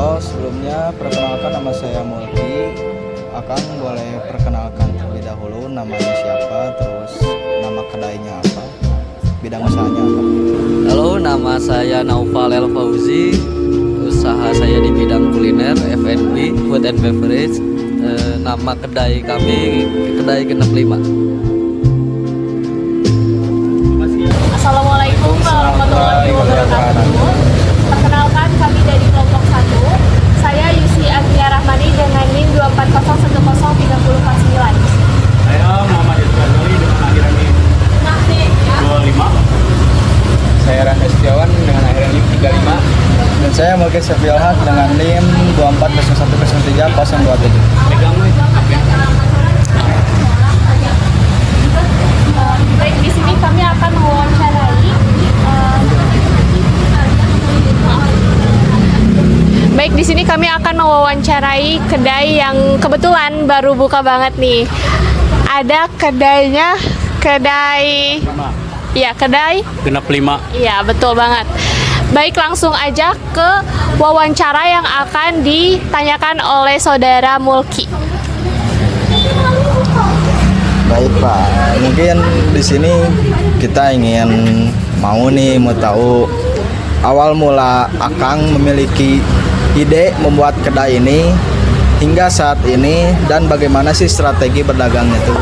Halo, sebelumnya perkenalkan nama saya Mulki. Akang boleh perkenalkan terlebih dahulu namanya siapa, terus nama kedainya apa, bidang usahanya apa? Halo, nama saya Naufal El Fauzi. Usaha saya di bidang kuliner, F&B, food and beverage. Nama kedai kami Kedai Genep 5. Assalamualaikum warahmatullahi wabarakatuh. Perkenalkan, kami dari kelompok 1. Saya Yusi Agnia Rahmani dengan NIM 240103049. Saya Muhammad Yusufali dengan akhiran NIM 25. Saya Randa Setiawan dengan akhiran NIM 35. Dan saya Mulki Syafiulhaq dengan NIM 240103027. Pegang nih. Baik, di sini kami akan mewawancarai kedai yang kebetulan baru buka banget nih. Ada kedainya, kedai Genep 5. Iya, betul banget. Baik, langsung aja ke wawancara yang akan ditanyakan oleh saudara Mulki. Baik Pak, mungkin di sini kita mau tahu awal mula Akang memiliki ide membuat kedai ini hingga saat ini, dan bagaimana sih strategi berdagangnya itu?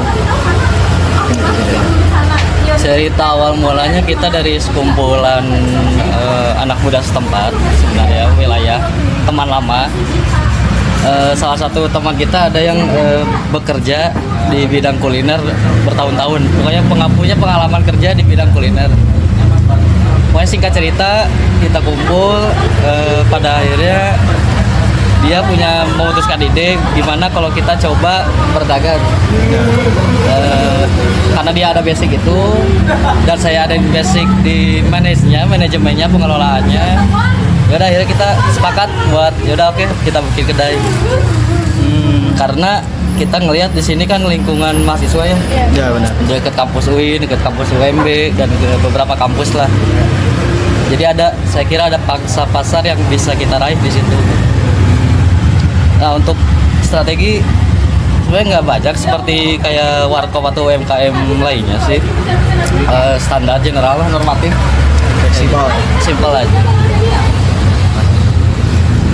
Cerita awal mulanya kita dari sekumpulan anak muda setempat, sebenarnya wilayah teman lama. Salah satu teman kita ada yang bekerja di bidang kuliner bertahun-tahun. Pokoknya punya pengalaman kerja di bidang kuliner. Pokoknya singkat cerita, kita kumpul, pada akhirnya dia memutuskan ide gimana kalau kita coba berdagang. Karena dia ada basic itu dan saya ada basic di manajemennya, pengelolaannya. Yaudah, akhirnya kita sepakat buat oke, kita bikin kedai. Karena kita ngelihat di sini kan lingkungan mahasiswa ya. Ya benar. Dekat kampus UIN, dekat kampus UMB, dan ke beberapa kampus lah. Jadi saya kira ada pangsa pasar yang bisa kita raih di situ. Nah, untuk strategi sebenarnya nggak banyak seperti kayak warkop atau UMKM lainnya sih. Standar general lah, normatif, simple aja.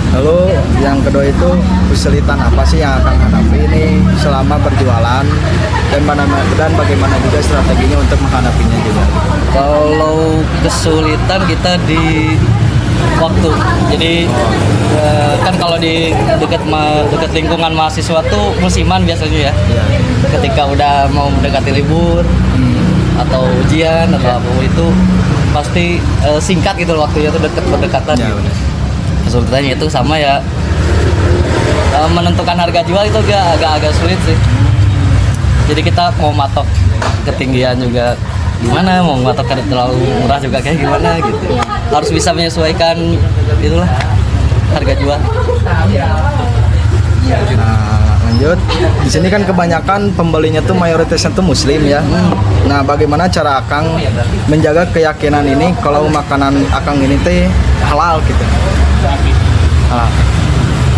Lalu yang kedua itu kesulitan apa sih yang akan hadapi ini selama berjualan, dan bagaimana juga strateginya untuk menghadapinya juga? Kalau kesulitan kita di waktu. Jadi kan kalau di dekat lingkungan mahasiswa tuh musiman biasanya ya. Ketika udah mau mendekati libur atau ujian atau apa itu pasti singkat gitu waktunya tuh berdekatan. Ya, gitu. Kesulitannya itu sama ya, menentukan harga jual itu agak sulit sih. Jadi kita mau matok ketinggian juga gimana, mau matok terlalu murah juga kayak gimana gitu. Harus bisa menyesuaikan itulah harga jual. Nah, lanjut. Di sini kan kebanyakan pembelinya tuh mayoritasnya tuh muslim ya. Nah, bagaimana cara Akang menjaga keyakinan ini kalau makanan Akang ini teh halal gitu?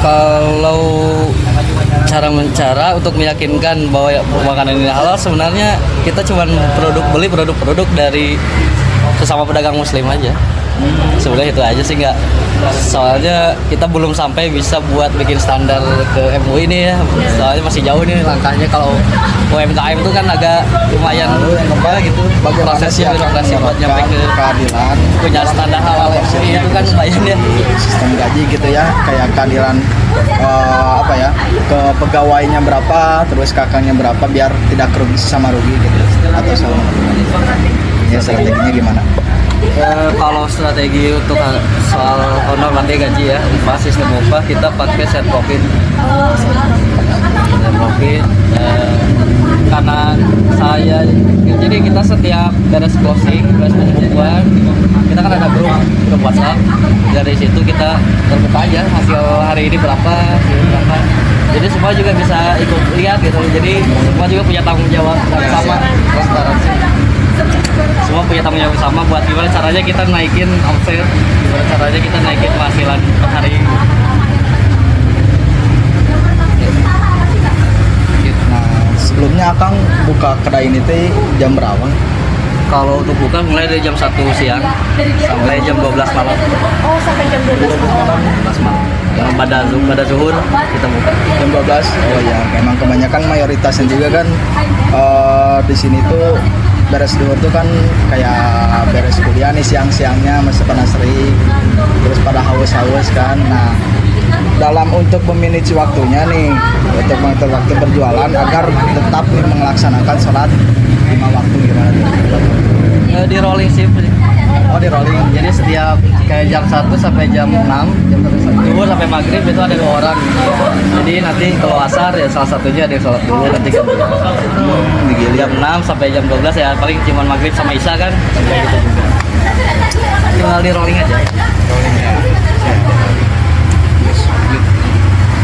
Kalau cara untuk meyakinkan bahwa makanan ini halal, sebenarnya kita cuma beli produk-produk dari sesama pedagang muslim aja. Sebenarnya itu aja sih, nggak, soalnya kita belum sampai bisa buat bikin standar ke MUI ini ya, soalnya masih jauh nih langkahnya. Kalau UMKM itu kan agak lumayan gitu, prosesnya birokrasi buat nyampe ke keadilan, punya standar halal MUI itu kan lumayan ya. sistem gaji gitu ya, kayak keadilan ke pegawainya berapa, terus kakaknya berapa, biar tidak rugi sama rugi gitu, atau sama ya. Strateginya gimana? Kalau strategi untuk soal honor nanti gaji ya, sistem upah kita pakai set profit. Karena jadi kita setiap beres closing, beres pembukuan, kita kan ada grup WhatsApp. Dari situ kita terbuka aja hasil hari ini berapa. Jadi semua juga bisa ikut lihat gitu. Jadi semua juga punya tanggung jawab sama, transparansi. Semua punya tanggung jawab sama buat gimana caranya kita naikin omset, gimana caranya kita naikin penghasilan per hari. Akang buka kedai ini teh jam berapa? Kalau untuk buka mulai dari jam 1 siang sampai jam 12 malam. Oh, sampai jam 12 malam. 12 malam. Yang pada zuhur kita buka. Jam 12. Oh ya, memang kebanyakan mayoritasnya juga kan di sini tuh beres duhur tuh kan kayak beres kuliah nih siang-siangnya masih panas terik, terus pada haus-haus kan. Nah, dalam untuk memanage waktunya nih, untuk mengatur waktu berjualan agar tetap nih melaksanakan sholat 5 waktu gimana tuh? Di rolling shift. Oh, di rolling. Jadi setiap kayak jam 1 sampai jam 6, jam 1 zuhur sampai maghrib itu ada 2 orang. Jadi nanti kalau asar ya salah satunya ada yang sholat dulu nanti kan. Jam 6 sampai jam 12 ya paling cuma maghrib sama isya kan. Kayak gitu juga. Tinggal di rolling aja.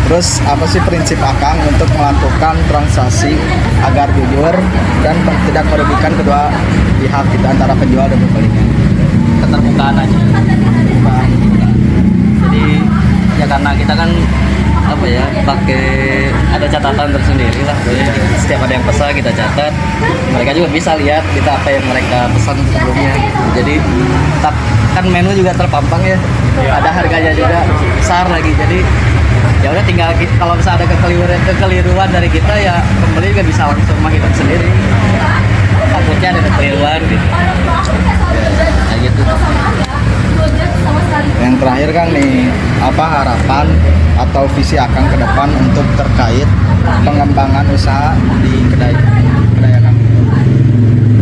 Terus apa sih prinsip Akang untuk melakukan transaksi agar jujur dan tidak merugikan kedua pihak kita antara penjual dan pembelinya? Keterbukaan aja. Jadi ya karena kita kan apa ya pakai ada catatan tersendiri lah. Jadi setiap ada yang pesan kita catat. Mereka juga bisa lihat kita apa yang mereka pesan sebelumnya. Jadi kan menu juga terpampang ya. Ada harganya juga besar lagi. Jadi ya udah tinggal kalau misalnya ada kekeliruan dari kita ya pembeli juga bisa langsung menghitung sendiri. Takutnya ada kekeliruan gitu. Kayak gitu. Yang terakhir Kang nih, apa harapan atau visi Akang ke depan untuk terkait pengembangan usaha di kedai Akang?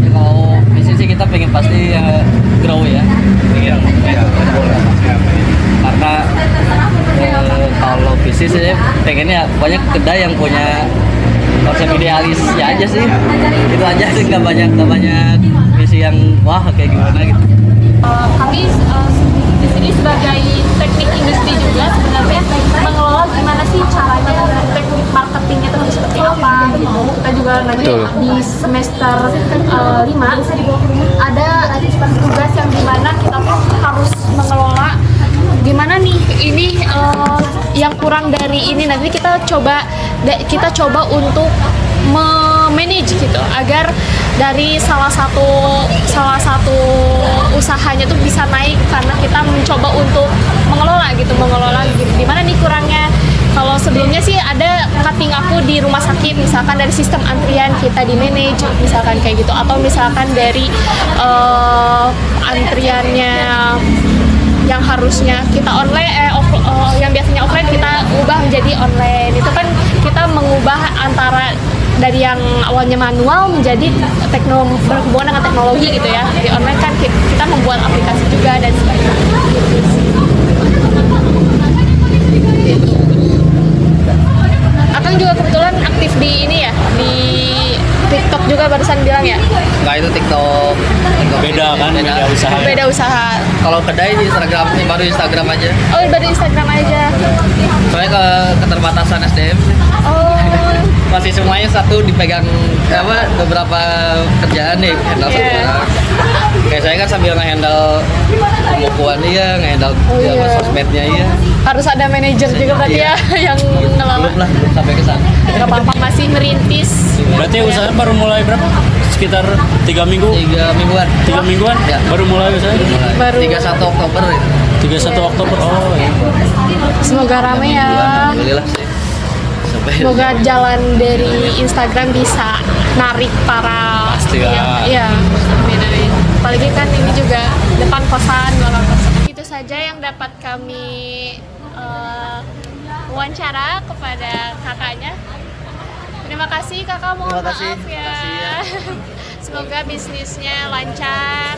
Ya, kalau visi sih kita pengen pasti grow ya. Karena kalau visi sih pengennya banyak kedai yang punya konsep idealis ya aja sih. Itu aja sih nggak banyak visi yang wah kayak gimana gitu. Kami di sini sebagai teknik industri juga sebenarnya mengelola gimana sih caranya, teknik marketingnya itu harus seperti apa gitu. Kita juga nanti di semester 5 ada tugas yang dimana kita tuh harus mengelola gimana nih ini yang kurang dari ini, nanti kita coba untuk manage gitu agar dari salah satu usahanya tuh bisa naik karena kita mencoba untuk mengelola gimana nih kurangnya. Kalau sebelumnya sih ada cutting aku di rumah sakit, misalkan dari sistem antrian kita di manage misalkan kayak gitu, atau misalkan dari antriannya yang harusnya kita online yang biasanya offline kita ubah menjadi online. Itu kan kita mengubah antara dari yang awalnya manual menjadi berhubungan dengan teknologi gitu ya. Di online kan kita membuat aplikasi juga dan sebagainya. Akang juga kebetulan aktif di ini ya, di TikTok juga barusan bilang ya? Nggak, itu TikTok Beda kan, beda usaha. Beda usaha. Kalau kedai di Instagram, ini baru Instagram aja. Oh, baru Instagram aja. Soalnya keterbatasan SDM. Oh, Masih semuanya satu dipegang beberapa kerjaan nih, handle Iya. semua orang. Kayak saya kan sambil nge-handle pembukuan iya, nge-handle sosmednya iya. harus ada manajer juga berarti ya yang ngelola. Belum sampai ke sana. Gak apa-apa, masih merintis. Berarti usaha baru mulai berapa? Sekitar 3 minggu? 3 mingguan. 3 mingguan? Ya. Baru mulai usaha? Baru. 31 Oktober itu. 31 Oktober. Oh iya. Semoga rame ya. Alhamdulillah sih. Sampai Semoga jalan dari Instagram bisa narik para Pasti lah. Iya. Amin. Apalagi kan ini juga depan kosan, belakang kosan. Itu saja yang dapat kami wawancara kepada kakaknya. Terima kasih kakak, mohon Terima kasih. maaf ya. Terima kasih ya. Semoga bisnisnya lancar.